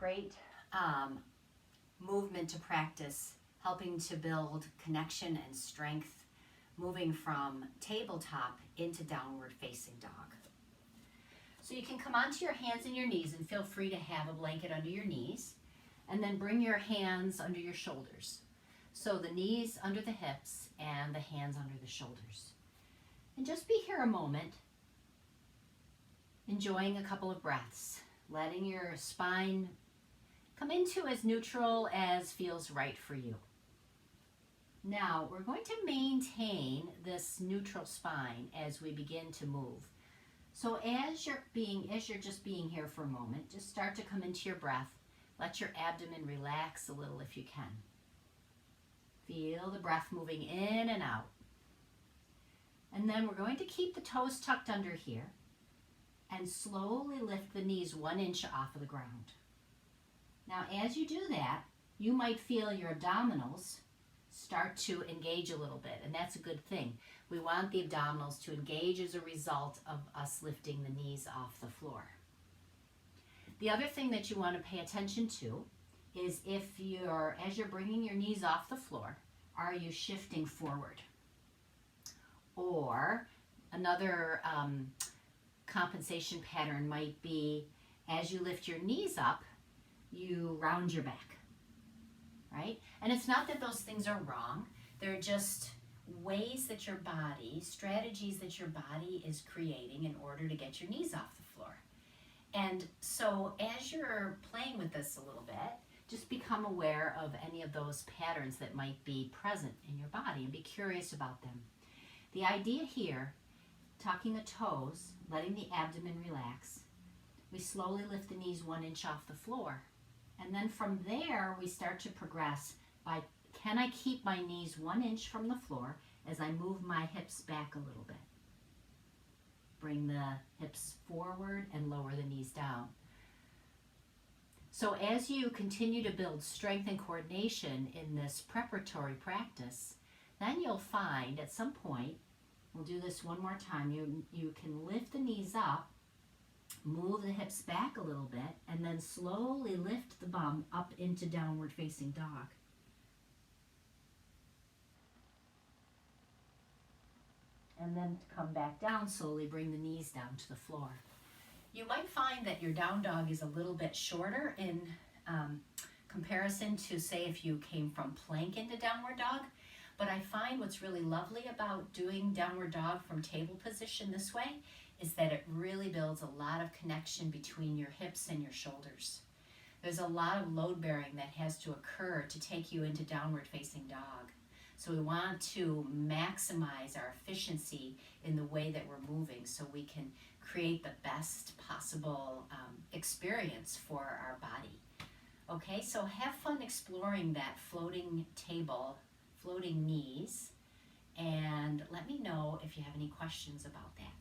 great movement to practice, helping to build connection and strength, moving from tabletop into downward facing dog. So you can come onto your hands and your knees, and feel free to have a blanket under your knees, and then bring your hands under your shoulders. So the knees under the hips and the hands under the shoulders. And just be here a moment, enjoying a couple of breaths, letting your spine come into as neutral as feels right for you. Now, we're going to maintain this neutral spine as we begin to move. So as you're just being here for a moment, just start to come into your breath. Let your abdomen relax a little if you can. Feel the breath moving in and out. And then we're going to keep the toes tucked under here and slowly lift the knees 1 inch off of the ground. Now, as you do that, you might feel your abdominals start to engage a little bit, and that's a good thing. We want the abdominals to engage as a result of us lifting the knees off the floor. The other thing that you want to pay attention to is as you're bringing your knees off the floor, are you shifting forward? Or another compensation pattern might be, as you lift your knees up, you round your back, right? And it's not that those things are wrong. They're just ways that your body, strategies that your body is creating in order to get your knees off the floor. And so as you're playing with this a little bit, just become aware of any of those patterns that might be present in your body and be curious about them. The idea here, tucking the toes, letting the abdomen relax, we slowly lift the knees 1 inch off the floor. And then from there, we start to progress by, can I keep my knees 1 inch from the floor as I move my hips back a little bit? Bring the hips forward and lower the knees down. So as you continue to build strength and coordination in this preparatory practice, then you'll find at some point, we'll do this one more time, you can lift the knees up, move the hips back a little bit, and then slowly lift the bum up into downward facing dog. And then come back down, slowly bring the knees down to the floor. You might find that your down dog is a little bit shorter in comparison to, say, if you came from plank into downward dog. But I find what's really lovely about doing downward dog from table position this way is that it really builds a lot of connection between your hips and your shoulders. There's a lot of load bearing that has to occur to take you into downward facing dog. So we want to maximize our efficiency in the way that we're moving so we can create the best possible experience for our body. Okay, so have fun exploring that floating table, floating knees, and let me know if you have any questions about that.